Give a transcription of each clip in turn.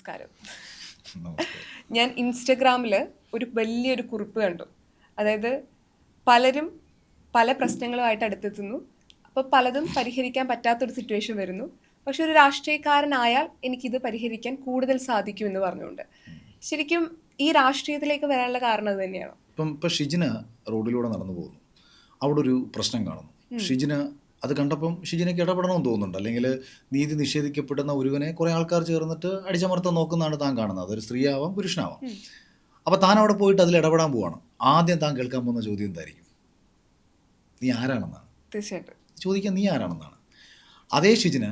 നമസ്കാരം. നമസ്കാരം. ഞാൻ ഇൻസ്റ്റഗ്രാമിൽ ഒരു വലിയൊരു കുറിപ്പ് കണ്ടു. അതായത് പലരും പല പ്രശ്നങ്ങളുമായിട്ട് അടുത്തെത്തുന്നു. അപ്പോൾ പലതും പരിഹരിക്കാൻ പറ്റാത്തൊരു സിറ്റുവേഷൻ വരുന്നു. പക്ഷെ ഒരു രാഷ്ട്രീയക്കാരനായാൽ എനിക്കിത് പരിഹരിക്കാൻ കൂടുതൽ സാധിക്കുമെന്ന് പറഞ്ഞുകൊണ്ട്. ശരിക്കും ഈ രാഷ്ട്രീയത്തിലേക്ക് വരാനുള്ള കാരണം അത് തന്നെയാണോ? ഇപ്പം ഷിജിന റോഡിലൂടെ നടന്നു പോകുന്നു. അവിടെ ഒരു പ്രശ്നം കാണുന്നു. ഷിജിന അത് കണ്ടപ്പം ഷിജിനയ്ക്ക് ഇടപെടണമെന്ന് തോന്നുന്നുണ്ട്. അല്ലെങ്കിൽ നീതി നിഷേധിക്കപ്പെടുന്ന ഒരുവനെ കുറേ ആൾക്കാർ ചേർന്നിട്ട് അടിച്ചമർത്താൻ നോക്കുന്നതാണ് താൻ കാണുന്നത്. അതൊരു സ്ത്രീയാവാം പുരുഷനാവാം. അപ്പോൾ താൻ അവിടെ പോയിട്ട് അതിൽ ഇടപെടാൻ പോവാണ്. ആദ്യം താൻ കേൾക്കാൻ പോകുന്ന ചോദ്യം എന്തായിരിക്കും? നീ ആരാണെന്നാണ് തീർച്ചയായിട്ടും ചോദിക്കാൻ. നീ ആരാണെന്നാണ്. അതേ ഷിജിന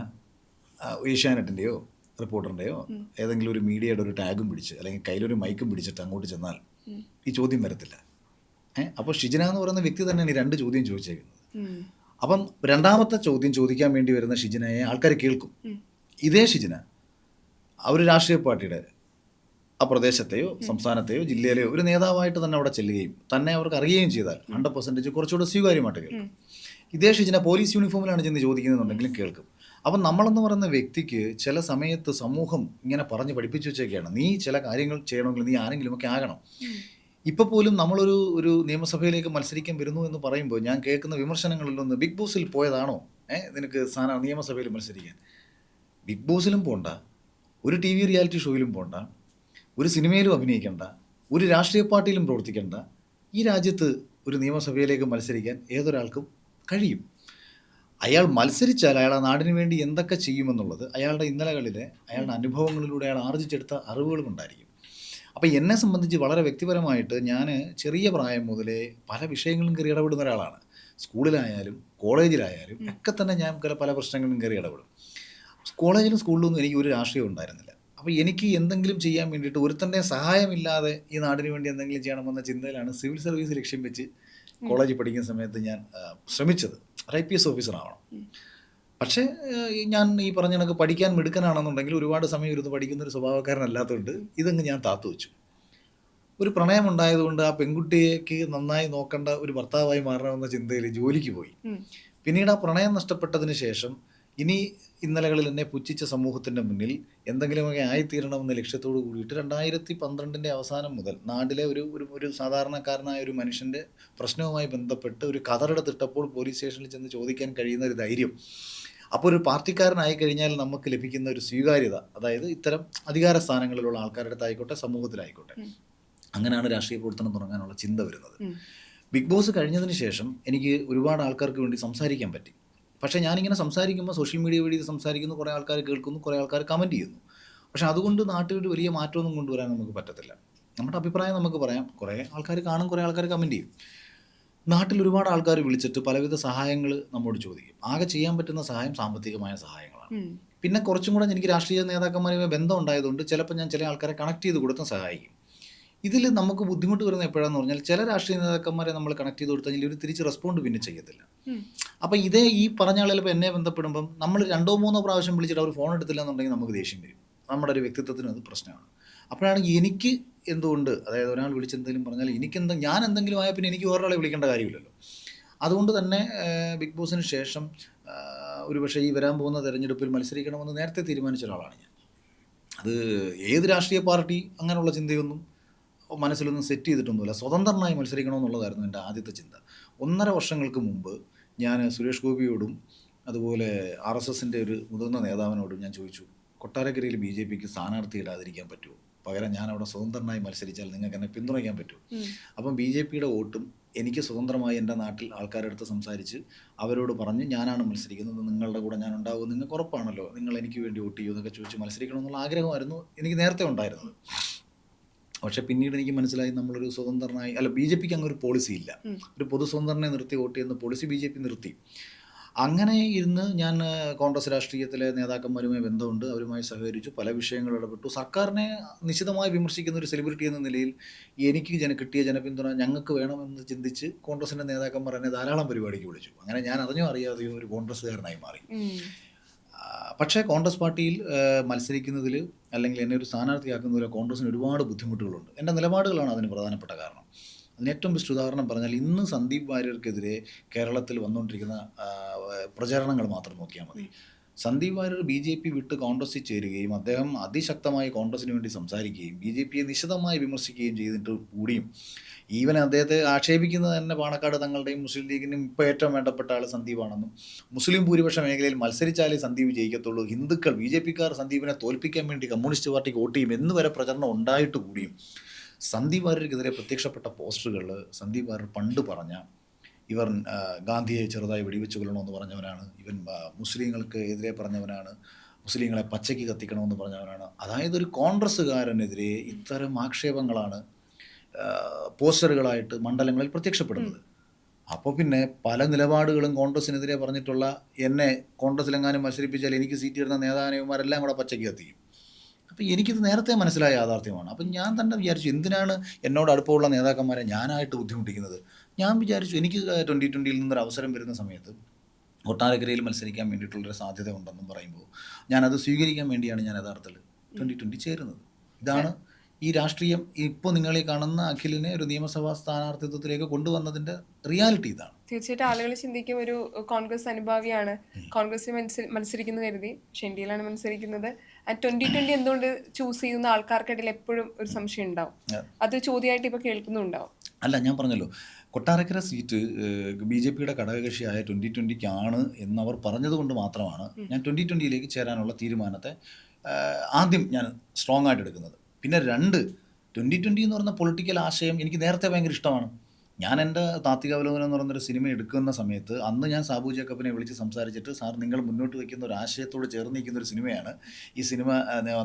ഏഷ്യാനെറ്റിൻ്റെയോ റിപ്പോർട്ടറിൻ്റെയോ ഏതെങ്കിലും ഒരു മീഡിയയുടെ ഒരു ടാഗും പിടിച്ച് അല്ലെങ്കിൽ കയ്യിലൊരു മൈക്കും പിടിച്ചിട്ട് അങ്ങോട്ട് ചെന്നാൽ ഈ ചോദ്യം വരത്തില്ല. അപ്പോൾ ഷിജിന എന്ന് പറയുന്ന വ്യക്തി തന്നെയാണ് ഈ രണ്ട് ചോദ്യം ചോദിച്ചേക്കുന്നത്. അപ്പം രണ്ടാമത്തെ ചോദ്യം ചോദിക്കാൻ വേണ്ടി വരുന്ന ഷിജിനയെ ആൾക്കാർ കേൾക്കും. ഇതേ ഷിജിന ഒരു രാഷ്ട്രീയ പാർട്ടിയുടെ ആ പ്രദേശത്തെയോ സംസ്ഥാനത്തെയോ ജില്ലയിലെയോ ഒരു നേതാവായിട്ട് തന്നെ അവിടെ ചെല്ലുകയും തന്നെ അവർക്ക് അറിയുകയും ചെയ്താൽ 100% കുറച്ചുകൂടെ സ്വീകാര്യമായിട്ട് കേൾക്കും. ഇതേ ഷിജിന പോലീസ് യൂണിഫോമിലാണ് ചെന്ന് ചോദിക്കുന്നതെന്നുണ്ടെങ്കിലും കേൾക്കും. അപ്പം നമ്മളെന്ന് പറയുന്ന വ്യക്തിക്ക് ചില സമയത്ത് സമൂഹം ഇങ്ങനെ പറഞ്ഞ് പഠിപ്പിച്ചു വെച്ചൊക്കെയാണ്, നീ ചില കാര്യങ്ങൾ ചെയ്യണമെങ്കിൽ നീ ആരെങ്കിലുമൊക്കെ ആകണം. ഇപ്പോൾ പോലും നമ്മളൊരു നിയമസഭയിലേക്ക് മത്സരിക്കാൻ വരുന്നു എന്ന് പറയുമ്പോൾ ഞാൻ കേൾക്കുന്ന വിമർശനങ്ങളിലൊന്ന്, ബിഗ് ബോസിൽ പോയതാണോ നിനക്ക് നിയമസഭയിൽ മത്സരിക്കാൻ? ബിഗ് ബോസിലും പോണ്ട, ഒരു TV റിയാലിറ്റി ഷോയിലും പോണ്ട, ഒരു സിനിമയിലും അഭിനയിക്കേണ്ട, ഒരു രാഷ്ട്രീയ പാർട്ടിയിലും പ്രവർത്തിക്കേണ്ട, ഈ രാജ്യത്ത് ഒരു നിയമസഭയിലേക്ക് മത്സരിക്കാൻ ഏതൊരാൾക്കും കഴിയും. അയാൾ മത്സരിച്ചാൽ അയാൾ ആ നാടിന് വേണ്ടി എന്തൊക്കെ ചെയ്യുമെന്നുള്ളത് അയാളുടെ ഇന്നലകളിലെ അയാളുടെ അനുഭവങ്ങളിലൂടെ അയാൾ ആർജിച്ചെടുത്ത അറിവുകളും ഉണ്ടായിരിക്കും. അപ്പോൾ എന്നെ സംബന്ധിച്ച് വളരെ വ്യക്തിപരമായിട്ട് ഞാൻ ചെറിയ പ്രായം മുതലേ പല വിഷയങ്ങളും കയറി ഇടപെടുന്ന ഒരാളാണ്. സ്കൂളിലായാലും കോളേജിലായാലും ഒക്കെ തന്നെ ഞാൻ പല പ്രശ്നങ്ങളും കയറി ഇടപെടും. കോളേജിലും സ്കൂളിലൊന്നും എനിക്ക് ഒരു രാഷ്ട്രീയം ഉണ്ടായിരുന്നില്ല. അപ്പോൾ എനിക്ക് എന്തെങ്കിലും ചെയ്യാൻ വേണ്ടിയിട്ട് ഒരുത്തൻ്റെ സഹായമില്ലാതെ ഈ നാടിന് വേണ്ടി എന്തെങ്കിലും ചെയ്യണമെന്ന ചിന്തയിലാണ് സിവിൽ സർവീസ് ലക്ഷ്യം വെച്ച് കോളേജിൽ പഠിക്കുന്ന സമയത്ത് ഞാൻ ശ്രമിച്ചത്. ഒരു IPS ഓഫീസർ ആവണം. പക്ഷേ ഞാൻ ഈ പറഞ്ഞ കണക്ക് പഠിക്കാൻ മിടുക്കനാണെന്നുണ്ടെങ്കിൽ ഒരുപാട് സമയം ഇരുന്ന് പഠിക്കുന്ന ഒരു സ്വഭാവക്കാരനല്ലാത്തതുകൊണ്ട് ഇതങ്ങ് ഞാൻ താത്തു വെച്ചു. ഒരു പ്രണയം ഉണ്ടായതുകൊണ്ട് ആ പെൺകുട്ടിയേക്ക് നന്നായി നോക്കേണ്ട ഒരു ഭർത്താവായി മാറണമെന്ന ചിന്തയിൽ ജോലിക്ക് പോയി. പിന്നീട് ആ പ്രണയം നഷ്ടപ്പെട്ടതിന് ശേഷം ഇനി ഇന്നലകളിൽ എന്നെ പുച്ഛിച്ച സമൂഹത്തിൻ്റെ മുന്നിൽ എന്തെങ്കിലുമൊക്കെ ആയിത്തീരണമെന്ന ലക്ഷ്യത്തോടു കൂടിയിട്ട് 2012 അവസാനം മുതൽ നാട്ടിലെ ഒരു സാധാരണക്കാരനായ ഒരു മനുഷ്യൻ്റെ പ്രശ്നവുമായി ബന്ധപ്പെട്ട് ഒരു കതറെടുത്തിട്ടപ്പോൾ പോലീസ് സ്റ്റേഷനിൽ ചെന്ന് ചോദിക്കാൻ കഴിയുന്ന ഒരു ധൈര്യം, അപ്പോൾ ഒരു പാർട്ടിക്കാരനായി കഴിഞ്ഞാൽ നമുക്ക് ലഭിക്കുന്ന ഒരു സ്വീകാര്യത, അതായത് ഇത്തരം അധികാര സ്ഥാനങ്ങളിലുള്ള ആൾക്കാരുടെ അടുത്തായിക്കോട്ടെ സമൂഹത്തിലായിക്കോട്ടെ, അങ്ങനെയാണ് രാഷ്ട്രീയ പ്രവർത്തനം തുടങ്ങാനുള്ള ചിന്ത വരുന്നത്. ബിഗ് ബോസ് കഴിഞ്ഞതിന് ശേഷം എനിക്ക് ഒരുപാട് ആൾക്കാർക്ക് വേണ്ടി സംസാരിക്കാൻ പറ്റി. പക്ഷേ ഞാനിങ്ങനെ സംസാരിക്കുമ്പോൾ സോഷ്യൽ മീഡിയ വഴി സംസാരിക്കുന്നു, കുറേ ആൾക്കാർ കേൾക്കുന്നു, കുറേ ആൾക്കാർ കമൻറ്റ് ചെയ്യുന്നു. പക്ഷേ അതുകൊണ്ട് നാട്ടിലൊരു വലിയ മാറ്റമൊന്നും കൊണ്ടുവരാൻ നമുക്ക് പറ്റത്തില്ല. നമ്മുടെ അഭിപ്രായം നമുക്ക് പറയാം, കുറേ ആൾക്കാർ കാണും, കുറേ ആൾക്കാർ കമൻറ്റ് ചെയ്യും. നാട്ടിൽ ഒരുപാട് ആൾക്കാർ വിളിച്ചിട്ട് പലവിധ സഹായങ്ങൾ നമ്മോട് ചോദിക്കും. ആകെ ചെയ്യാൻ പറ്റുന്ന സഹായം സാമ്പത്തികമായ സഹായങ്ങളാണ്. പിന്നെ കുറച്ചും കൂടെ എനിക്ക് രാഷ്ട്രീയ നേതാക്കന്മാരുമായി ബന്ധം ഉണ്ടായതുകൊണ്ട് ചിലപ്പോൾ ഞാൻ ചില ആൾക്കാരെ കണക്ട് ചെയ്ത് കൊടുത്തും സഹായിക്കും. ഇതിൽ നമുക്ക് ബുദ്ധിമുട്ട് വരുന്നത് എപ്പോഴാണെന്ന് പറഞ്ഞാൽ, ചില രാഷ്ട്രീയ നേതാക്കന്മാരെ നമ്മൾ കണക്ട് ചെയ്ത് കൊടുത്തു കഴിഞ്ഞാൽ ഇവർ തിരിച്ച് റെസ്പോണ്ട് പിന്നെ ചെയ്യത്തില്ല. അപ്പോൾ ഈ പറഞ്ഞ ആളുകൾ ഇപ്പോൾ എന്നെ ബന്ധപ്പെടുമ്പം നമ്മൾ 2-3 പ്രാവശ്യം വിളിച്ചിട്ട് അവർ ഫോൺ എടുത്തില്ല എന്നുണ്ടെങ്കിൽ നമുക്ക് ദേഷ്യം വരും. നമ്മുടെ ഒരു വ്യക്തിത്വത്തിന് അത് പ്രശ്നമാണ്. അപ്പോഴാണ് എനിക്ക് എന്തുകൊണ്ട്, അതായത് ഒരാൾ വിളിച്ചെന്തെങ്കിലും പറഞ്ഞാൽ ഞാൻ എന്തെങ്കിലും ആയാൽ പിന്നെ എനിക്ക് വേറൊരാളെ വിളിക്കേണ്ട കാര്യമില്ലല്ലോ. അതുകൊണ്ട് തന്നെ ബിഗ് ബോസിന് ശേഷം ഒരുപക്ഷെ ഈ വരാൻ പോകുന്ന തെരഞ്ഞെടുപ്പിൽ മത്സരിക്കണമെന്ന് നേരത്തെ തീരുമാനിച്ച ഒരാളാണ് ഞാൻ. അത് ഏത് രാഷ്ട്രീയ പാർട്ടി അങ്ങനെയുള്ള ചിന്തയൊന്നും മനസ്സിലൊന്നും സെറ്റ് ചെയ്തിട്ടൊന്നുമില്ല. സ്വതന്ത്രനായി മത്സരിക്കണമെന്നുള്ളതായിരുന്നു എൻ്റെ ആദ്യത്തെ ചിന്ത. 1.5 വർഷങ്ങൾക്ക് മുമ്പ് ഞാൻ സുരേഷ് ഗോപിയോടും അതുപോലെ RSSൻ്റെ ഒരു മുതിർന്ന നേതാവിനോടും ഞാൻ ചോദിച്ചു, കൊട്ടാരക്കരയിൽ BJPക്ക് സ്ഥാനാർത്ഥി ഇടാതിരിക്കാൻ പറ്റുമോ? പകരം ഞാനവിടെ സ്വതന്ത്രനായി മത്സരിച്ചാൽ നിങ്ങൾക്ക് എന്നെ പിന്തുണയ്ക്കാൻ പറ്റുമോ? അപ്പം BJPയുടെ വോട്ടും എനിക്ക് സ്വതന്ത്രമായി എൻ്റെ നാട്ടിൽ ആൾക്കാരുടെ അടുത്ത് സംസാരിച്ച് അവരോട് പറഞ്ഞ് ഞാനാണ് മത്സരിക്കുന്നത്, നിങ്ങളുടെ കൂടെ ഞാൻ ഉണ്ടാവും, നിങ്ങൾക്ക് ഉറപ്പാണല്ലോ, നിങ്ങൾ എനിക്ക് വേണ്ടി വോട്ട് ചെയ്യൂ എന്നൊക്കെ ചോദിച്ച് മത്സരിക്കണമെന്നുള്ള ആഗ്രഹമായിരുന്നു എനിക്ക് നേരത്തെ ഉണ്ടായിരുന്നത്. പക്ഷേ പിന്നീട് എനിക്ക് മനസ്സിലായി, നമ്മളൊരു സ്വതന്ത്രനായി BJPക്ക് അങ്ങൊരു പോളിസി ഇല്ല. ഒരു പൊതു സ്വതന്ത്രനെ നിർത്തി വോട്ട് ചെയ്യുന്ന പോളിസി BJP നിർത്തി. അങ്ങനെ ഇരുന്ന് ഞാൻ കോൺഗ്രസ് രാഷ്ട്രീയത്തിലെ നേതാക്കന്മാരുമായി ബന്ധമുണ്ട്, അവരുമായി സഹകരിച്ചു, പല വിഷയങ്ങൾ ഇടപെട്ടു. സർക്കാരിനെ നിശിതമായി വിമർശിക്കുന്ന ഒരു സെലിബ്രിറ്റി എന്ന നിലയിൽ എനിക്ക് കിട്ടിയ ജനപിന്തുണ ഞങ്ങൾക്ക് വേണമെന്ന് ചിന്തിച്ച് കോൺഗ്രസിൻ്റെ നേതാക്കന്മാർ എന്നെ ധാരാളം പരിപാടിക്ക് വിളിച്ചു. അങ്ങനെ ഞാൻ അറിഞ്ഞോ അറിയാതെയോ ഒരു കോൺഗ്രസ്സുകാരനായി മാറി. പക്ഷേ കോൺഗ്രസ് പാർട്ടിയിൽ മത്സരിക്കുന്നതിൽ അല്ലെങ്കിൽ എന്നെ ഒരു സ്ഥാനാർത്ഥിയാക്കുന്നതിൽ കോൺഗ്രസിന് ഒരുപാട് ബുദ്ധിമുട്ടുകളുണ്ട്. എൻ്റെ നിലപാടുകളാണ് അതിന് പ്രധാനപ്പെട്ട കാരണം. അതിന് ഏറ്റവും ബെസ്റ്റ് ഉദാഹരണം പറഞ്ഞാൽ, ഇന്ന് സന്ദീപ് വാര്യർക്കെതിരെ കേരളത്തിൽ വന്നുകൊണ്ടിരിക്കുന്ന പ്രചാരണങ്ങൾ മാത്രം നോക്കിയാൽ മതി. സന്ദീപ് വാര്യർ BJP വിട്ട് കോൺഗ്രസിൽ ചേരുകയും അദ്ദേഹം അതിശക്തമായി കോൺഗ്രസിന് വേണ്ടി സംസാരിക്കുകയും BJPയെ നിശിതമായി വിമർശിക്കുകയും ചെയ്തിട്ട് കൂടിയും ഈവൻ അദ്ദേഹത്തെ ആക്ഷേപിക്കുന്നത് തന്നെ പാണക്കാട് തങ്ങളുടെയും മുസ്ലിം ലീഗിനും ഇപ്പോൾ ഏറ്റവും വേണ്ടപ്പെട്ട ആൾ സന്ദീപാണെന്നും മുസ്ലിം ഭൂരിപക്ഷ മേഖലയിൽ മത്സരിച്ചാലേ സന്ദീപ് ജയിക്കത്തുള്ളൂ, ഹിന്ദുക്കൾ BJPക്കാർ സന്ദീപിനെ തോൽപ്പിക്കാൻ വേണ്ടി കമ്മ്യൂണിസ്റ്റ് പാർട്ടിക്ക് വോട്ട് ചെയ്യും എന്ന് വരെ പ്രചരണം ഉണ്ടായിട്ട് കൂടിയും സന്ദീപ് വാര്യർക്കെതിരെ പ്രത്യക്ഷപ്പെട്ട പോസ്റ്ററുകളിൽ സന്ദീപ് വാര്യർ പണ്ട് പറഞ്ഞ ഇവർ ഗാന്ധിയെ ചെറുതായി വെടിവെച്ച് കൊല്ലണമെന്ന് പറഞ്ഞവനാണ്, ഇവൻ മുസ്ലിങ്ങൾക്ക് എതിരെ പറഞ്ഞവനാണ്, മുസ്ലിങ്ങളെ പച്ചയ്ക്ക് കത്തിക്കണമെന്ന് പറഞ്ഞവനാണ്. അതായത് ഒരു കോൺഗ്രസ്സുകാരനെതിരെ ഇത്തരം ആക്ഷേപങ്ങളാണ് പോസ്റ്ററുകളായിട്ട് മണ്ഡലങ്ങളിൽ പ്രത്യക്ഷപ്പെടുന്നത്. അപ്പോൾ പിന്നെ പല നിലപാടുകളും കോൺഗ്രസിനെതിരെ പറഞ്ഞിട്ടുള്ള എന്നെ കോൺഗ്രസിലെങ്ങാനും മത്സരിപ്പിച്ചാൽ എനിക്ക് സീറ്റ് തരുന്ന നേതാക്കന്മാരെല്ലാം കൂടെ പച്ചയ്ക്ക് കത്തിക്കും. അപ്പോൾ എനിക്കിത് നേരത്തെ മനസ്സിലായ യാഥാർത്ഥ്യമാണ്. അപ്പം ഞാൻ തന്നെ വിചാരിച്ചു, എന്തിനാണ് എന്നോട് അടുപ്പമുള്ള നേതാക്കന്മാരെ ഞാനായിട്ട് ബുദ്ധിമുട്ടിക്കുന്നത്. ഞാൻ വിചാരിച്ചു എനിക്ക് 2020 നിന്നൊരു അവസരം വരുന്ന സമയത്ത് കൊട്ടാരക്കരയിൽ മത്സരിക്കാൻ വേണ്ടിയിട്ടുള്ളൊരു സാധ്യത ഉണ്ടെന്നും പറയുമ്പോൾ ഞാനത് സ്വീകരിക്കാൻ വേണ്ടിയാണ് ഞാൻ യഥാർത്ഥത്തിൽ 2020 ചേരുന്നത്. ഇതാണ് ഈ രാഷ്ട്രീയം. ഇപ്പോൾ നിങ്ങൾ ഈ കാണുന്ന അഖിലിനെ ഒരു നിയമസഭാ സ്ഥാനാർത്ഥിത്വത്തിലേക്ക് കൊണ്ടുവന്നതിൻ്റെ റിയാലിറ്റി ഇതാണ്. തീർച്ചയായിട്ടും ആളുകൾ ചിന്തിക്കും ഒരു കോൺഗ്രസ് അനുഭാവിയാണ്, കോൺഗ്രസിൽ മത്സരിക്കുന്നു കരുതി, പക്ഷെ ഇന്ത്യയിലാണ് മത്സരിക്കുന്നത്. ആൻഡ് 2020 എന്തുകൊണ്ട് ചൂസ് ചെയ്യുന്ന ആൾക്കാർക്കിടയിൽ എപ്പോഴും ഒരു സംശയം ഉണ്ടാവും. അത് ചോദ്യമായിട്ട് ഇപ്പോൾ കേൾക്കുന്നുണ്ടാവും. അല്ല, ഞാൻ പറഞ്ഞല്ലോ, കൊട്ടാരക്കര സീറ്റ് BJPയുടെ ഘടകകക്ഷിയായ 2020-ക്കാണ് എന്നവർ പറഞ്ഞതുകൊണ്ട് മാത്രമാണ് ഞാൻ 2020-യിലേക്ക് ചേരാനുള്ള തീരുമാനത്തെ ആദ്യം ഞാൻ സ്ട്രോങ് ആയിട്ട് എടുക്കുന്നത്. പിന്നെ 2020 എന്ന് പറയുന്ന പൊളിറ്റിക്കൽ ആശയം എനിക്ക് നേരത്തെ ഭയങ്കര ഇഷ്ടമാണ്. ഞാൻ എൻ്റെ താത്വികാവലോകനം എന്ന് പറയുന്നൊരു സിനിമ എടുക്കുന്ന സമയത്ത് അന്ന് ഞാൻ സാബു ജേക്കബിനെ വിളിച്ച് സംസാരിച്ചിട്ട്, സാർ നിങ്ങൾ മുന്നോട്ട് വയ്ക്കുന്ന ഒരു ആശയത്തോട് ചേർന്ന് നിൽക്കുന്ന ഒരു സിനിമയാണ് ഈ സിനിമ,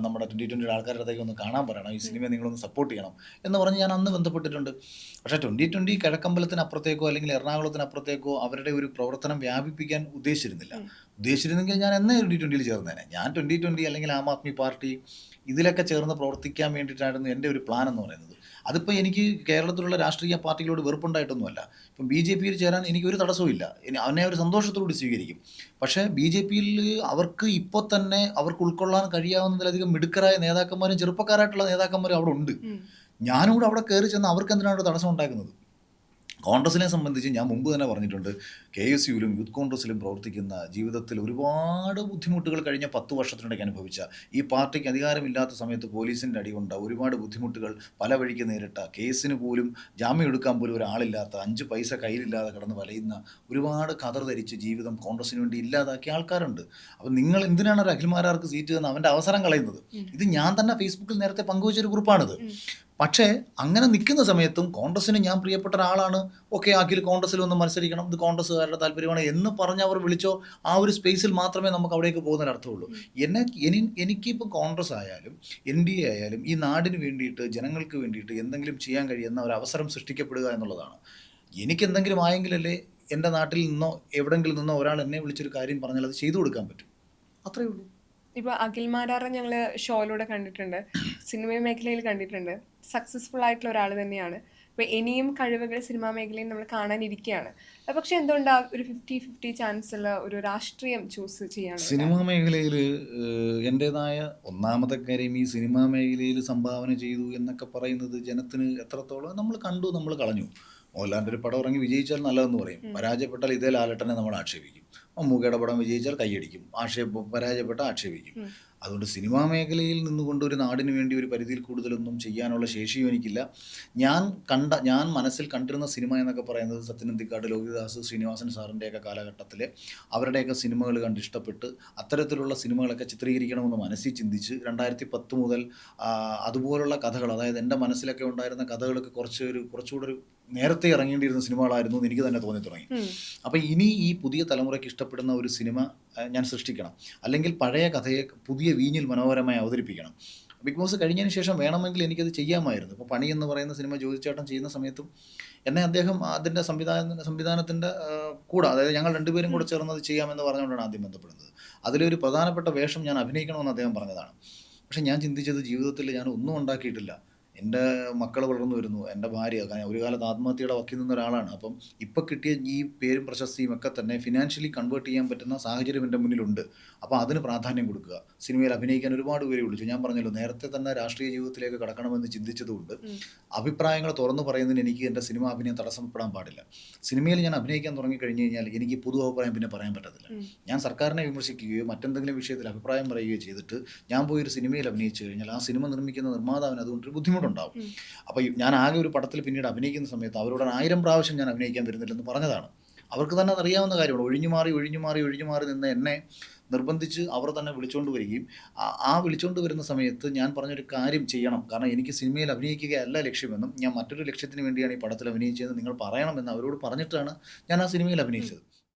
നമ്മുടെ 2020 ആൾക്കാരുടെ അടുത്തേക്ക് ഒന്ന് കാണാൻ പറയണം, ഈ സിനിമയെ നിങ്ങളൊന്ന് സപ്പോർട്ട് ചെയ്യണം എന്ന് പറഞ്ഞ് ഞാൻ അന്ന് ബന്ധപ്പെട്ടിട്ടുണ്ട്. പക്ഷേ 2020 കിഴക്കമ്പലത്തിനപ്പുറത്തേക്കോ അല്ലെങ്കിൽ എറണാകുളത്തിനപ്പുറത്തേക്കോ അവരുടെ ഒരു പ്രവർത്തനം വ്യാപിപ്പിക്കാൻ ഉദ്ദേശിച്ചിരുന്നെങ്കിൽ ഞാൻ എന്നേ 2020 ചേർന്നേനെ. ഞാൻ 2020 അല്ലെങ്കിൽ ആം ആദ്മി പാർട്ടി ഇതിലൊക്കെ ചേർന്ന് പ്രവർത്തിക്കാൻ വേണ്ടിയിട്ടായിരുന്നു എൻ്റെ ഒരു പ്ലാൻ എന്ന് പറയുന്നത്. അതിപ്പോൾ എനിക്ക് കേരളത്തിലുള്ള രാഷ്ട്രീയ പാർട്ടികളോട് വെറുപ്പുണ്ടായിട്ടൊന്നുമല്ല. ഇപ്പം BJPയിൽ ചേരാൻ എനിക്കൊരു തടസ്സവും ഇല്ല, അവനെ ഒരു സന്തോഷത്തോടുകൂടി സ്വീകരിക്കും. പക്ഷേ BJPയിൽ അവർക്ക് ഇപ്പോൾ തന്നെ അവർക്ക് ഉൾക്കൊള്ളാൻ കഴിയാവുന്നതിലധികം മിടുക്കരായ നേതാക്കന്മാരും ചെറുപ്പക്കാരായിട്ടുള്ള നേതാക്കന്മാരും അവിടെ ഉണ്ട്. ഞാനും കൂടെ അവിടെ കയറി ചെന്ന് അവർക്ക് എന്തിനാണ് തടസ്സം ഉണ്ടാക്കുന്നത്? കോൺഗ്രസിനെ സംബന്ധിച്ച് ഞാൻ മുമ്പ് തന്നെ പറഞ്ഞിട്ടുണ്ട്, KSUവിലും യൂത്ത് കോൺഗ്രസിലും പ്രവർത്തിക്കുന്ന ജീവിതത്തിൽ ഒരുപാട് ബുദ്ധിമുട്ടുകൾ കഴിഞ്ഞ 10 വർഷത്തിനിടയ്ക്ക് അനുഭവിച്ച, ഈ പാർട്ടിക്ക് അധികാരമില്ലാത്ത സമയത്ത് പോലീസിൻ്റെ അടികൊണ്ട ഒരുപാട് ബുദ്ധിമുട്ടുകൾ പല വഴിക്ക് നേരിട്ട, കേസിന് പോലും ജാമ്യം എടുക്കാൻ പോലും ഒരാളില്ലാത്ത, 5 പൈസ കയ്യിലില്ലാതെ കടന്ന് വലയുന്ന, ഒരുപാട് കതർ ധരിച്ച് ജീവിതം കോൺഗ്രസിന് വേണ്ടി ഇല്ലാതാക്കിയ ആൾക്കാരുണ്ട്. അപ്പം നിങ്ങൾ എന്തിനാണ് ഒരു അഖിൽമാരാർക്ക് സീറ്റ് തന്ന് അവൻ്റെ അവസരം കളയുന്നത്? ഇത് ഞാൻ തന്നെ ഫേസ്ബുക്കിൽ നേരത്തെ പങ്കുവച്ചൊരു കുറിപ്പാണിത്. പക്ഷേ അങ്ങനെ നിൽക്കുന്ന സമയത്തും കോൺഗ്രസ്സിന് ഞാൻ പ്രിയപ്പെട്ട ഒരാളാണ്, ഓക്കെ അഖിൽ കോൺഗ്രസ്സിൽ ഒന്ന് മത്സരിക്കണം, ഇത് കോൺഗ്രസ്സുകാരുടെ താല്പര്യമാണ് എന്ന് പറഞ്ഞ് അവർ വിളിച്ചോ, ആ ഒരു സ്പേസിൽ മാത്രമേ നമുക്ക് അവിടേക്ക് പോകുന്നതിനർത്ഥമുള്ളൂ. എനിക്കിപ്പോൾ കോൺഗ്രസ് ആയാലും NDA ആയാലും ഈ നാടിന് വേണ്ടിയിട്ട്, ജനങ്ങൾക്ക് വേണ്ടിയിട്ട് എന്തെങ്കിലും ചെയ്യാൻ കഴിയുന്ന ഒരു അവസരം സൃഷ്ടിക്കപ്പെടുക എന്നുള്ളതാണ്. എനിക്കെന്തെങ്കിലും ആയെങ്കിലല്ലേ എൻ്റെ നാട്ടിൽ നിന്നോ എവിടെയെങ്കിലും നിന്നോ ഒരാൾ എന്നെ വിളിച്ചൊരു കാര്യം പറഞ്ഞാൽ അത് ചെയ്തു കൊടുക്കാൻ പറ്റും. അത്രയേ ഉള്ളൂ. ഇപ്പോൾ അഖിൽമാരാറെ ഞങ്ങൾ ഷോയിലൂടെ കണ്ടിട്ടുണ്ട്, സിനിമ മേഖലയിൽ കണ്ടിട്ടുണ്ട്, സക്സസ്ഫുൾ ആയിട്ടുള്ള ഒരാൾ തന്നെയാണ്. അപ്പോൾ ഇനിയും കഴിവുകൾ സിനിമാ മേഖലയിൽ നമ്മൾ കാണാനിരിക്കുകയാണ്. പക്ഷെ എന്തുകൊണ്ടാണ് ഒരു 50-50 ചാൻസ് ഉള്ള ഒരു രാഷ്ട്രീയം ചൂസ് ചെയ്യാണ്? സിനിമാ മേഖലയിൽ എൻ്റേതായ ഒന്നാമത്തെ കാര്യം, ഈ സിനിമാ മേഖലയിൽ സംഭാവന ചെയ്തു എന്നൊക്കെ പറയുന്നത് ജനത്തിന് എത്രത്തോളം നമ്മൾ കണ്ടു, നമ്മൾ കളഞ്ഞു. മോഹൻലാലിൻ്റെ ഒരു പടം ഇറങ്ങി വിജയിച്ചാൽ നല്ലതെന്ന് പറയും, പരാജയപ്പെട്ടാൽ ഇതേ ലാലേട്ടനെ നമ്മൾ ആക്ഷേപിക്കും. മമ്മൂക്കയുടെ പടം വിജയിച്ചാൽ കൈയടിക്കും, പരാജയപ്പെട്ടാൽ ആക്ഷേപിക്കും. അതുകൊണ്ട് സിനിമാ മേഖലയിൽ നിന്നുകൊണ്ട് ഒരു നാടിന് വേണ്ടി ഒരു പരിധിയിൽ കൂടുതലൊന്നും ചെയ്യാനുള്ള ശേഷിയും എനിക്കില്ല. ഞാൻ മനസ്സിൽ കണ്ടിരുന്ന സിനിമ എന്നൊക്കെ പറയുന്നത് സത്യനന്ദിക്കാട്, ലോഹിതദാസ്, ശ്രീനിവാസൻ സാറിൻ്റെയൊക്കെ കാലഘട്ടത്തിൽ അവരുടെയൊക്കെ സിനിമകൾ കണ്ടിഷ്ടപ്പെട്ട് അത്തരത്തിലുള്ള സിനിമകളൊക്കെ ചിത്രീകരിക്കണമെന്ന് മനസ്സിൽ ചിന്തിച്ച് 2010 മുതൽ അതുപോലുള്ള കഥകൾ, അതായത് എൻ്റെ മനസ്സിലൊക്കെ ഉണ്ടായിരുന്ന കഥകളൊക്കെ കുറച്ചുകൂടെ ഒരു നേരത്തെ ഇറങ്ങേണ്ടിയിരുന്ന സിനിമകളായിരുന്നു എന്ന് എനിക്ക് തന്നെ തോന്നി തുടങ്ങി. അപ്പം ഇനി ഈ പുതിയ തലമുറയ്ക്ക് ഇഷ്ടപ്പെടുന്ന ഒരു സിനിമ ഞാൻ സൃഷ്ടിക്കണം, അല്ലെങ്കിൽ പഴയ കഥയെ പുതിയ വീഞ്ഞിൽ മനോഹരമായി അവതരിപ്പിക്കണം. ബിഗ് ബോസ് കഴിഞ്ഞതിന് ശേഷം വേണമെങ്കിൽ എനിക്കത് ചെയ്യാമായിരുന്നു. ഇപ്പോൾ പണി എന്ന് പറയുന്ന സിനിമ ജ്യോതിച്ചേട്ടൻ ചെയ്യുന്ന സമയത്തും എന്നെ അദ്ദേഹം അതിൻ്റെ സംവിധാനത്തിൻ്റെ കൂടെ, അതായത് ഞങ്ങൾ രണ്ടുപേരും കൂടെ ചേർന്നത് ചെയ്യാമെന്ന് പറഞ്ഞുകൊണ്ടാണ് ആദ്യം ബന്ധപ്പെടുന്നത്. അതിലൊരു പ്രധാനപ്പെട്ട വേഷം ഞാൻ അഭിനയിക്കണമെന്ന് അദ്ദേഹം പറഞ്ഞതാണ്. പക്ഷേ ഞാൻ ചിന്തിച്ചത്, ജീവിതത്തിൽ ഞാൻ ഒന്നും ഉണ്ടാക്കിയിട്ടില്ല, എൻ്റെ മക്കൾ വളർന്നു വരുന്നു, എൻ്റെ ഭാര്യ ഒരു കാലത്ത് ആത്മഹത്യയുടെ വക്കിൽ നിന്ന ഒരാളാണ്. അപ്പം ഇപ്പം കിട്ടിയ ഈ പേരും പ്രശസ്തിയും ഒക്കെ തന്നെ ഫിനാൻഷ്യലി കൺവേർട്ട് ചെയ്യാൻ പറ്റുന്ന സാഹചര്യം എൻ്റെ മുന്നിലുണ്ട്. അപ്പോൾ അതിന് പ്രാധാന്യം കൊടുക്കുക. സിനിമയിൽ അഭിനയിക്കാൻ ഒരുപാട് പേര് വിളിച്ചു. ഞാൻ പറഞ്ഞല്ലോ, നേരത്തെ തന്നെ രാഷ്ട്രീയ ജീവിതത്തിലേക്ക് കടക്കണമെന്ന് ചിന്തിച്ചതുകൊണ്ട് അഭിപ്രായങ്ങൾ തുറന്നു പറയുന്നതിന് എനിക്ക് എൻ്റെ സിനിമ അഭിനയം തടസ്സപ്പെടാൻ പാടില്ല. സിനിമയിൽ ഞാൻ അഭിനയിക്കാൻ തുടങ്ങിക്കഴിഞ്ഞ് കഴിഞ്ഞാൽ എനിക്ക് പൊതു അഭിപ്രായം പിന്നെ പറയാൻ പറ്റത്തില്ല. ഞാൻ സർക്കാരിനെ വിമർശിക്കുകയോ മറ്റെന്തെങ്കിലും വിഷയത്തിൽ അഭിപ്രായം പറയുകയോ ചെയ്തിട്ട് ഞാൻ പോയി ഒരു സിനിമയിൽ അഭിനയിച്ചു കഴിഞ്ഞാൽ ആ സിനിമ നിർമ്മിക്കുന്ന നിർമ്മാതാവിന് അതുകൊണ്ടൊരു ബുദ്ധിമുട്ടുണ്ടാവും. അപ്പോൾ ഞാൻ ആകെ ഒരു പടത്തിൽ പിന്നീട് അഭിനയിക്കുന്ന സമയത്ത് അവരോട് 1000 പ്രാവശ്യം ഞാൻ അഭിനയിക്കാൻ വരുന്നില്ലെന്ന് പറഞ്ഞതാണ്. അവർക്ക് തന്നെ അതറിയാവുന്ന കാര്യമാണ്. ഒഴിഞ്ഞു മാറി നിന്ന് എന്നെ നിർബന്ധിച്ച് അവർ തന്നെ വിളിച്ചുകൊണ്ട് വരികയും ആ വിളിച്ചുകൊണ്ട് വരുന്ന സമയത്ത് ഞാൻ പറഞ്ഞൊരു കാര്യം ചെയ്യണം, കാരണം എനിക്ക് സിനിമയിൽ അഭിനയിക്കുകയല്ല ലക്ഷ്യമെന്നും ഞാൻ മറ്റൊരു ലക്ഷ്യത്തിന് വേണ്ടിയാണ് ഈ പടത്തിൽ അഭിനയിച്ചതെന്ന് നിങ്ങൾ പറയണമെന്ന് അവരോട് പറഞ്ഞിട്ടാണ് ഞാൻ ആ സിനിമയിൽ അഭിനയിച്ചത്.